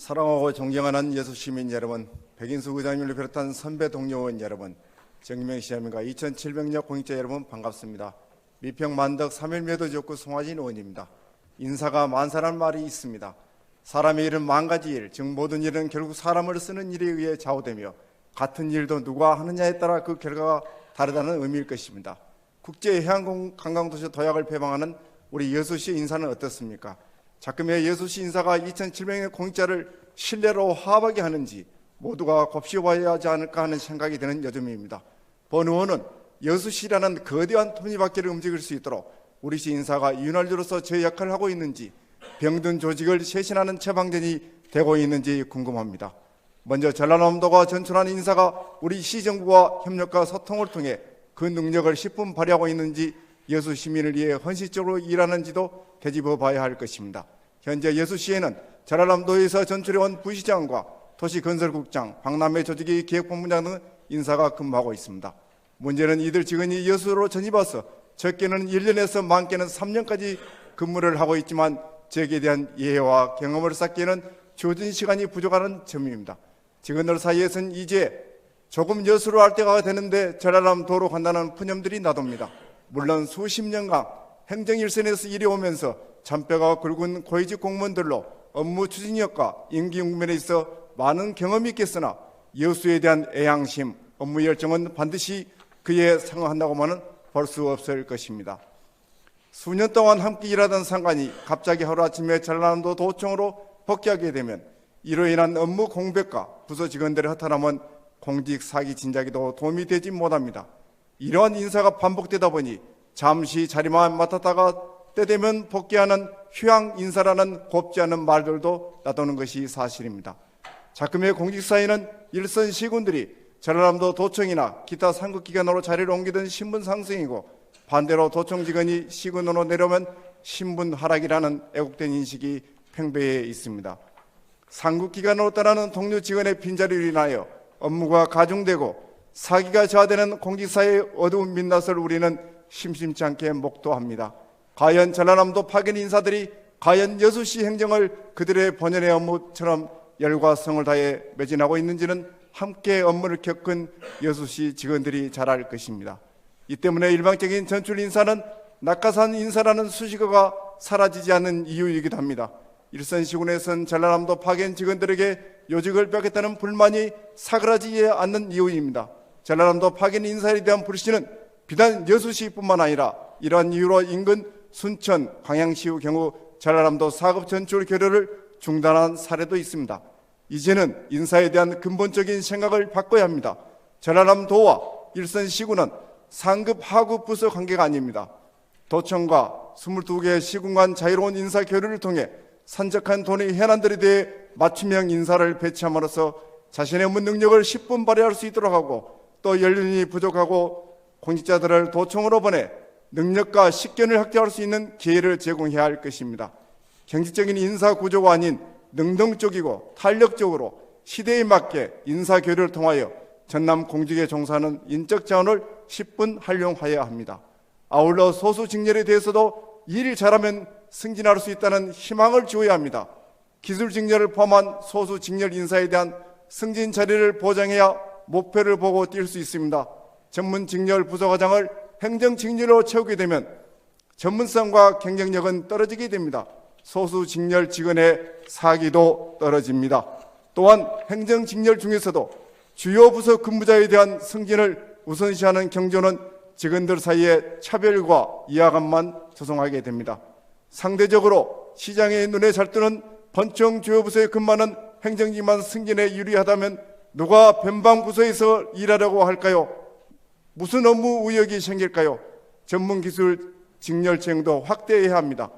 사랑하고 존경하는 예수 시민 여러분, 백인수 의장님을 비롯한 선배 동료 의원 여러분, 정명 시장님과 2700여 공익자 여러분 반갑습니다. 미평 만덕 3.1매도 지역구 송화진 의원입니다. 인사가 만사라는 말이 있습니다. 사람의 일은 만 가지 일, 즉 모든 일은 결국 사람을 쓰는 일에 의해 좌우되며 같은 일도 누가 하느냐에 따라 그 결과가 다르다는 의미일 것입니다. 국제해양관광도시 도약을 표방하는 우리 여수시 인사는 어떻습니까? 작금의 여수시 인사가 2700의 공익자를 신뢰로 화합하게 하는지 모두가 곱씹어봐야 하지 않을까 하는 생각이 드는 요즘입니다. 본 의원은 여수시라는 거대한 톱니바퀴를 움직일 수 있도록 우리 시 인사가 윤활유로서 제 역할을 하고 있는지, 병든 조직을 쇄신하는 처방전이 되고 있는지 궁금합니다. 먼저 전라남도가 전출한 인사가 우리 시정부와 협력과 소통을 통해 그 능력을 10분 발휘하고 있는지, 여수 시민을 위해 헌신적으로 일하는지도 되짚어 봐야 할 것입니다. 현재 여수시에는 전라남도에서 전출해온 부시장과 도시건설국장, 박남회 조직의 기획본부장 등 인사가 근무하고 있습니다. 문제는 이들 직원이 여수로 전입와서 적게는 1년에서 많게는 3년까지 근무를 하고 있지만 지역에 대한 이해와 경험을 쌓기에는 주어진 시간이 부족하는 점입니다. 직원들 사이에서는 이제 조금 여수로 할 때가 되는데 전라남도로 간다는 푸념들이 나돕니다. 물론 수십 년간 행정일선에서 일해 오면서 잔뼈가 굵은 고위직 공무원들로 업무 추진력과 임기 국면에 있어 많은 경험이 있겠으나 여수에 대한 애향심, 업무 열정은 반드시 그에 상응한다고만은 볼 수 없을 것입니다. 수년 동안 함께 일하던 상관이 갑자기 하루아침에 전라남도 도청으로 복귀하게 되면 이로 인한 업무 공백과 부서 직원들의 허탈함은 공직 사기 진작에도 도움이 되지 못합니다. 이러한 인사가 반복되다 보니 잠시 자리만 맡았다가 때 되면 복귀하는 휴양 인사라는 곱지 않은 말들도 나도는 것이 사실입니다. 작금의 공직사에는 일선 시군들이 전라남도 도청이나 기타 상급기관으로 자리를 옮기던 신분 상승이고, 반대로 도청 직원이 시군으로 내려오면 신분 하락이라는 애국된 인식이 팽배해 있습니다. 상급기관으로 떠나는 동료 직원의 빈자리로 인하여 업무가 가중되고 사기가 저하되는 공직사의 어두운 민낯을 우리는 심심치 않게 목도합니다. 과연 전라남도 파견 인사들이 과연 여수시 행정을 그들의 본연의 업무처럼 열과 성을 다해 매진하고 있는지는 함께 업무를 겪은 여수시 직원들이 잘 알 것입니다. 이 때문에 일방적인 전출 인사는 낙하산 인사라는 수식어가 사라지지 않는 이유이기도 합니다. 일선 시군에선 전라남도 파견 직원들에게 요직을 뺏겠다는 불만이 사그라지지 않는 이유입니다. 전라남도 파견 인사에 대한 불신은 비단 여수시뿐만 아니라 이러한 이유로 인근 순천, 광양시의 경우 전라남도 사급 전출 교류를 중단한 사례도 있습니다. 이제는 인사에 대한 근본적인 생각을 바꿔야 합니다. 전라남도와 일선시군은 상급 하급 부서 관계가 아닙니다. 도청과 22개 시군 간 자유로운 인사 교류를 통해 산적한 돈의 현안들에 대해 맞춤형 인사를 배치함으로써 자신의 업무 능력을 10분 발휘할 수 있도록 하고, 또 연륜이 부족하고 공직자들을 도청으로 보내 능력과 식견을 확대할 수 있는 기회를 제공해야 할 것입니다. 경직적인 인사 구조가 아닌 능동적이고 탄력적으로 시대에 맞게 인사 교류를 통하여 전남 공직에 종사하는 인적 자원을 10분 활용하여야 합니다. 아울러 소수 직렬에 대해서도 일 잘하면 승진할 수 있다는 희망을 주어야 합니다. 기술 직렬을 포함한 소수 직렬 인사에 대한 승진 자리를 보장해야 목표를 보고 뛸 수 있습니다. 전문 직렬 부서과장을 행정 직렬로 채우게 되면 전문성과 경쟁력은 떨어지게 됩니다. 소수 직렬 직원의 사기도 떨어집니다. 또한 행정 직렬 중에서도 주요 부서 근무자에 대한 승진을 우선시하는 경조는 직원들 사이에 차별과 이하감만 조성하게 됩니다. 상대적으로 시장의 눈에 잘 뜨는 번청 주요 부서에 근무하는 행정직만 승진에 유리하다면 누가 변방 부서에서 일하려고 할까요? 무슨 업무 의욕이 생길까요? 전문기술 직렬 채용도 확대해야 합니다.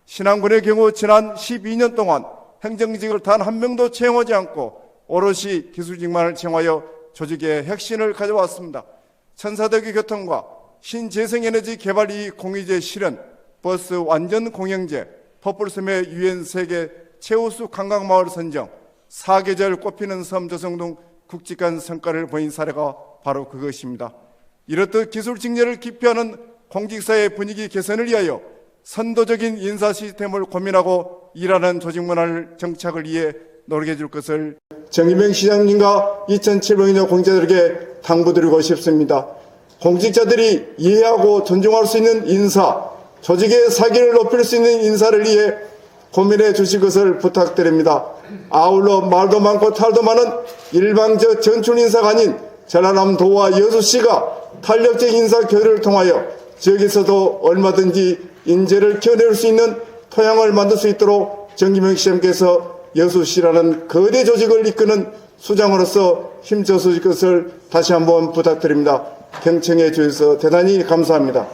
신안군의 경우 지난 12년 동안 행정직을 단 한 명도 채용하지 않고 오롯이 기술직만을 채용하여 조직의 혁신을 가져왔습니다. 천사대교 교통과 신재생에너지 개발 이익 공유제 실현, 버스 완전 공영제, 퍼플섬의 유엔 세계 최우수 관광마을 선정, 사계절 꽃피는 섬 조성 등 굵직한 성과를 보인 사례가 바로 그것입니다. 이렇듯 기술 직렬을 기피하는 공직사의 분위기 개선을 위하여 선도적인 인사 시스템을 고민하고 일하는 조직 문화를 정착을 위해 노력해 줄 것을 정의명 시장님과 2,700여 공직자들에게 당부드리고 싶습니다. 공직자들이 이해하고 존중할 수 있는 인사, 조직의 사기를 높일 수 있는 인사를 위해 고민해 주실 것을 부탁드립니다. 아울러 말도 많고 탈도 많은 일방적 전출 인사가 아닌 전라남 도와 여수시가 탄력적 인사 교류를 통하여 지역에서도 얼마든지 인재를 키워낼 수 있는 토양을 만들 수 있도록 정기명 시장께서 여수시라는 거대 조직을 이끄는 수장으로서 힘써 주실 것을 다시 한번 부탁드립니다. 경청해 주셔서 대단히 감사합니다.